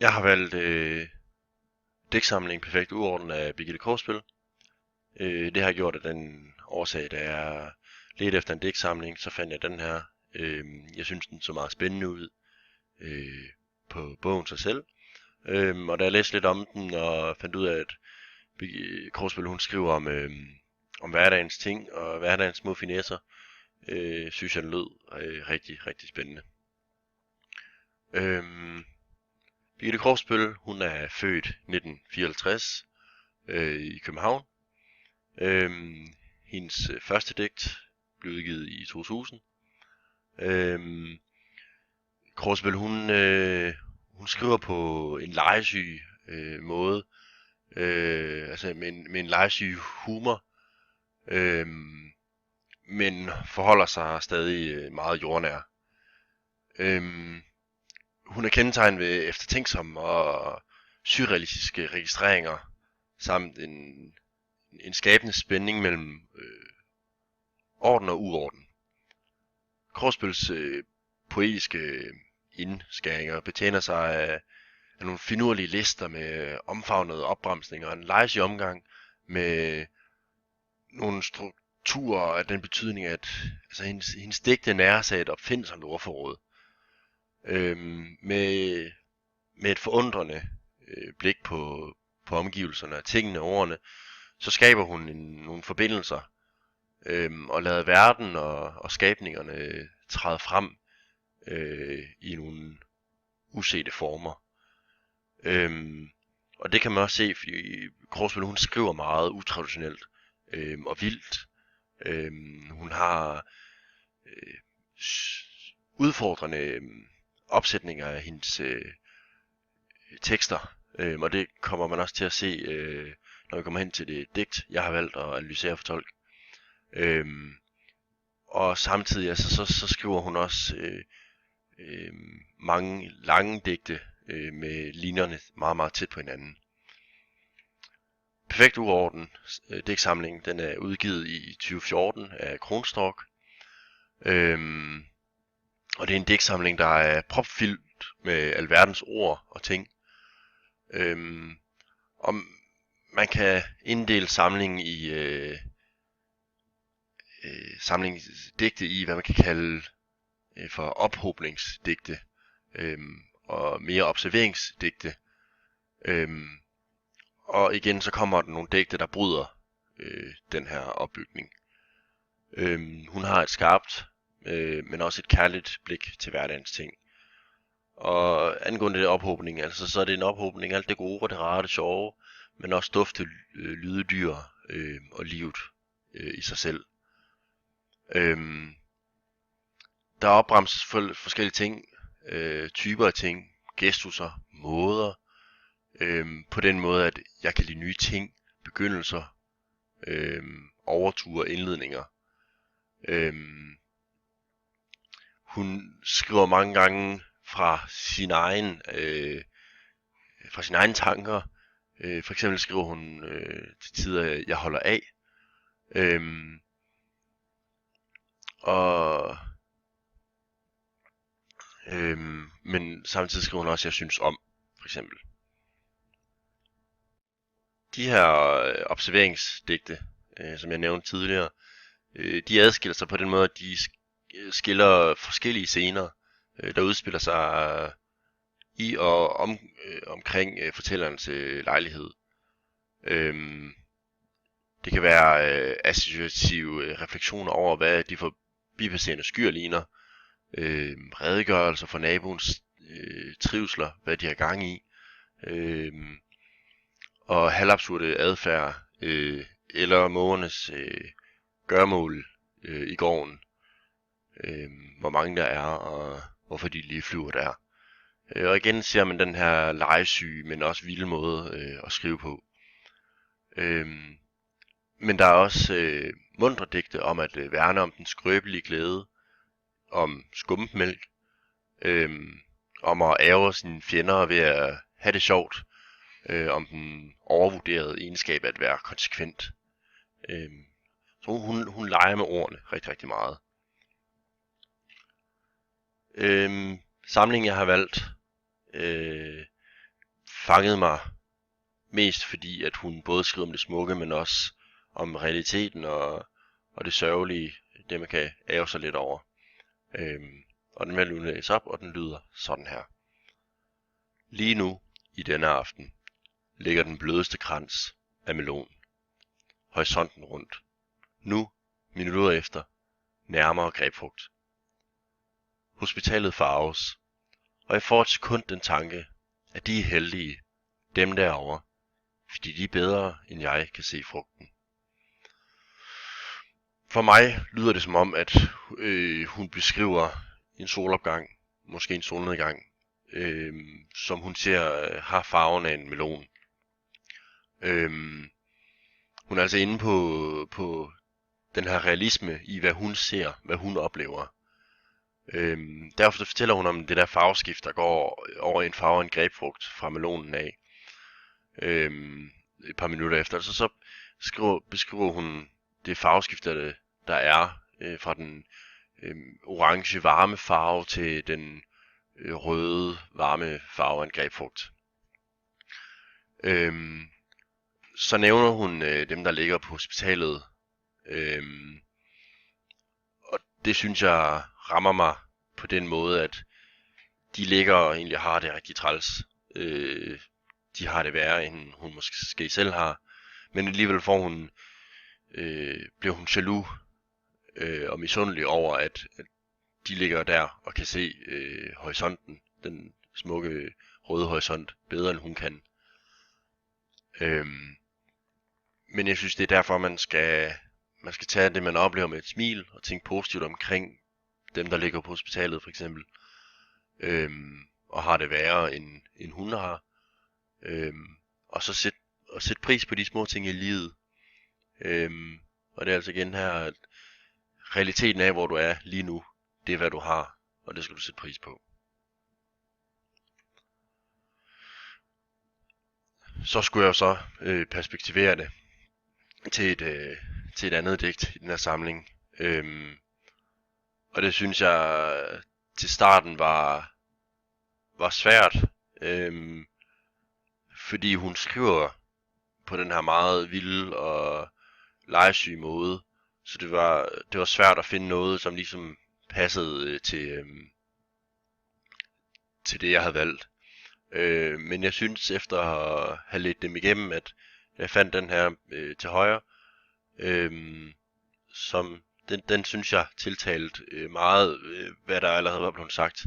Jeg har valgt digtsamlingen Perfekt Uorden af Birgitte Korsbøl. Det har jeg gjort af den årsag, da jeg ledte efter en digtsamling, så fandt jeg den her. Jeg synes, den så meget spændende ud øh, på bogen sig selv. Og da jeg læste lidt om den og fandt ud af, at Birgitte Korsbøl hun skriver om hverdagens ting og hverdagens små finesser, synes jeg, den lød rigtig, rigtig spændende. Øhm, Birgitte Korsbøl, hun er født 1954 i København. Hendes første digt blev udgivet i 2000. Øhm, Korsbøl, hun skriver på en legesyg måde, altså med en legesyg humor, men forholder sig stadig meget jordnær. Hun er kendetegnet ved eftertænksomme og surrealistiske registreringer, samt en skabende spænding mellem orden og uorden. Korsbøls poetiske indskæringer betjener sig af nogle finurlige lister med omfavnede opbremsninger og en legesyg omgang med nogle strukturer af den betydning, at altså hendes digte nærer sig et opfindsomt ordforråd. Med et forundrende blik på omgivelserne og tingene og ordene, så skaber hun nogle forbindelser og lader verden og skabningerne træde frem i nogle usete former. Og det kan man også se, fordi Korsbøl hun skriver meget utraditionelt og vildt. Hun har udfordrende opsætninger af hendes tekster, og det kommer man også til at se, når vi kommer hen til det digt, jeg har valgt at analysere og fortolke. Og samtidig altså, så skriver hun også mange lange digte med linjerne meget, meget tæt på hinanden. Perfekt Uorden digtsamling, den er udgivet i 2014 af Kronstork. Og det er en digtsamling, der er propfyldt med alverdens ord og ting. Og man kan inddele samlingen i samlingsdigte i, hvad man kan kalde for ophobningsdigte og mere observeringsdigte. Og igen så kommer der nogle digte, der bryder den her opbygning. Hun har et skarpt, men også et kærligt blik til hverdagens ting. Og angående det ophobning, altså så er det en ophobning af alt det gode og det rare og det sjove, men også dufte, lyde, dyr og livet i sig selv. Der opremses forskellige ting, typer af ting, gestusser, måder, på den måde, at jeg kan lide nye ting, begyndelser, overture, indledninger. Hun skriver mange gange fra sine egne tanker. For eksempel skriver hun til tider, jeg holder af. Men samtidig skriver hun også, jeg synes om, for eksempel. De her observeringsdigte, som jeg nævnte tidligere, de adskiller sig på den måde, at de skiller forskellige scener, der udspiller sig i og omkring fortællerens lejlighed. Det kan være associative refleksioner over, hvad de forbipasserende skyer ligner, redegørelser for naboens trivsler, hvad de har gang i, og halvabsurde adfærd, eller mågernes gørmål i gården, hvor mange der er, og hvorfor de lige flyver der. Og igen ser man den her legesyge, men også vilde måde at skrive på. Men der er også muntre digte om at værne om den skrøbelige glæde, om skummemælk, om at ære sine fjender ved at have det sjovt, om den overvurderede egenskab at være konsekvent. Så hun leger med ordene rigtig, rigtig meget. Samlingen jeg har valgt fangede mig mest fordi, at hun både skriver om det smukke, men også om realiteten og det sørgelige, det man kan ære sig lidt over. Og den vil jeg læse op, og den lyder sådan her. Lige nu, i denne aften, ligger den blødeste krans af melon. Horisonten rundt. Nu, minutter efter, nærmere grebfrugt. Hospitalet farves, og jeg får et sekund den tanke, at de er heldige, dem derovre, fordi de er bedre, end jeg kan se frugten. For mig lyder det som om, at hun beskriver en solopgang, måske en solnedgang, som hun ser har farven af en melon. Hun er altså inde på den her realisme i, hvad hun ser, hvad hun oplever. Derfor fortæller hun om det der farveskift, der går over en farve af en grebfrugt fra melonen af. Et par minutter efter. Så beskriver hun det farveskift, der er fra den orange varme farve til den røde varme farve af en grebfrugt. Så nævner hun dem, der ligger på hospitalet. Og det synes jeg rammer mig på den måde, at de ligger og egentlig har det rigtig træls. De har det værre, end hun måske selv har. Men alligevel bliver hun jaloux og misundelig over, at de ligger der og kan se horisonten, den smukke røde horisont, bedre end hun kan. Men jeg synes, det er derfor, man skal tage det, man oplever med et smil, og tænke positivt omkring dem, der ligger på hospitalet for eksempel, og har det værre, end hun har. Og så sæt pris på de små ting i livet. Og det er altså igen her, at realiteten af, hvor du er lige nu, det er, hvad du har, og det skal du sætte pris på. Så skulle jeg jo så perspektivere det til et andet digt i den her samling. Og det synes jeg til starten var svært, fordi hun skriver på den her meget vilde og legesyge måde, så det var svært at finde noget, som ligesom passede til det, jeg havde valgt. Men jeg synes, efter at have let dem igennem, at jeg fandt den her til højre, som den synes jeg tiltalt meget, hvad der allerede var blevet sagt.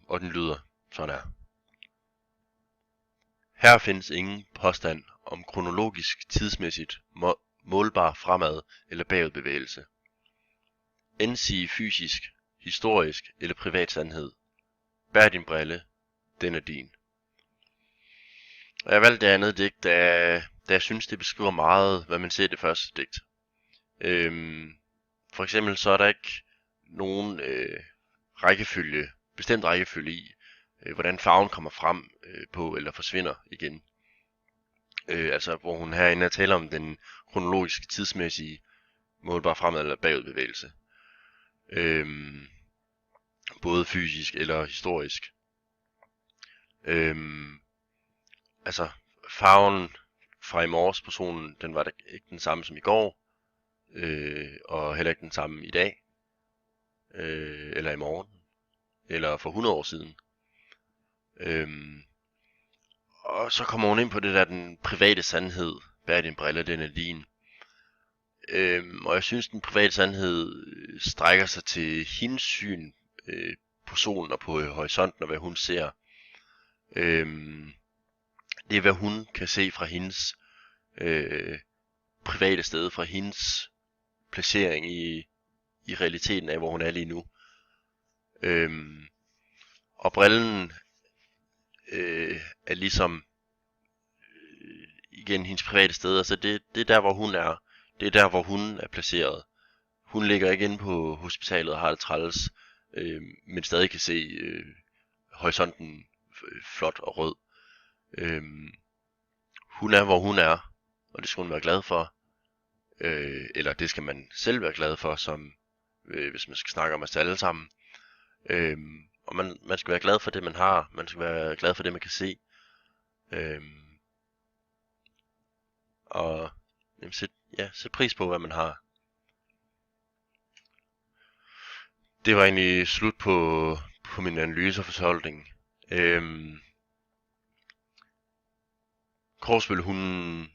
Og den lyder sådan her. Her findes ingen påstand om kronologisk tidsmæssigt målbar fremad eller bagudbevægelse. Endsige fysisk, historisk eller privat sandhed. Bær din brille, den er din. Og jeg valgte det andet digt, da jeg synes, det beskriver meget, hvad man ser i det første digt. For eksempel så er der ikke nogen bestemt rækkefølge i, hvordan farven kommer frem på eller forsvinder igen. Altså hvor hun herinde taler om den kronologiske tidsmæssige målbar fremad eller bagudbevægelse. Både fysisk eller historisk. Altså farven fra i morges på solen, den var da ikke den samme som i går, og heller ikke den samme i dag, eller i morgen, eller for 100 år siden. Og så kommer hun ind på det der, den private sandhed, bær din brille, den er din. Og jeg synes, den private sandhed strækker sig til hendes syn på solen og på horisonten, og hvad hun ser. Det er, hvad hun kan se fra hendes private sted, fra hendes placering i realiteten af, hvor hun er lige nu. Og brillen er ligesom igen hendes private sted, altså det er der, hvor hun er. Det er der, hvor hun er placeret. Hun ligger ikke inde på hospitalet og har det træls, men stadig kan se horisonten flot og rød. Hun er, hvor hun er, og det skal hun være glad for. Eller det skal man selv være glad for, som hvis man skal snakke om os alle sammen. og man skal være glad for det, man har. Man skal være glad for det, man kan se. Øhm, og jamen, sæt pris på, hvad man har. Det var egentlig slut på min analyse og fortolkning. Korsbøl, hun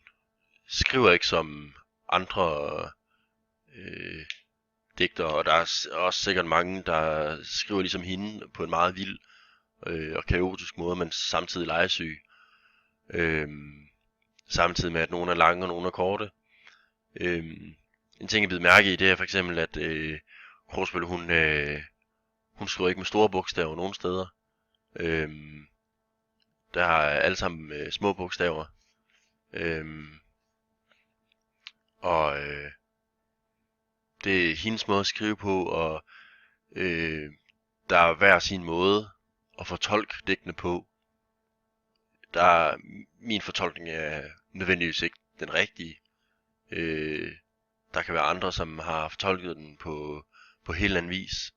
skriver ikke som andre øh, digtere, og der er også sikkert mange, der skriver ligesom hende på en meget vild og kaotisk måde, men samtidig legesyg. Samtidig med, at nogle er lange og nogle er korte. En ting, jeg bider mærke i, det er for eksempel, at Korsbøl, hun skriver ikke med store bogstaver nogen steder. Der er alle sammen små bogstaver. Og det er hendes måde at skrive på, og der er hver sin måde at fortolke digtene på. Min fortolkning er nødvendigvis ikke den rigtige. Der kan være andre, som har fortolket den på helt anden vis.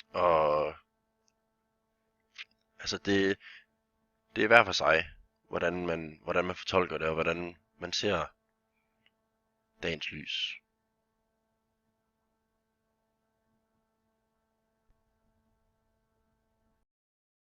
Og altså det er hver for sig, hvordan man fortolker det, og hvordan man ser dagens lys.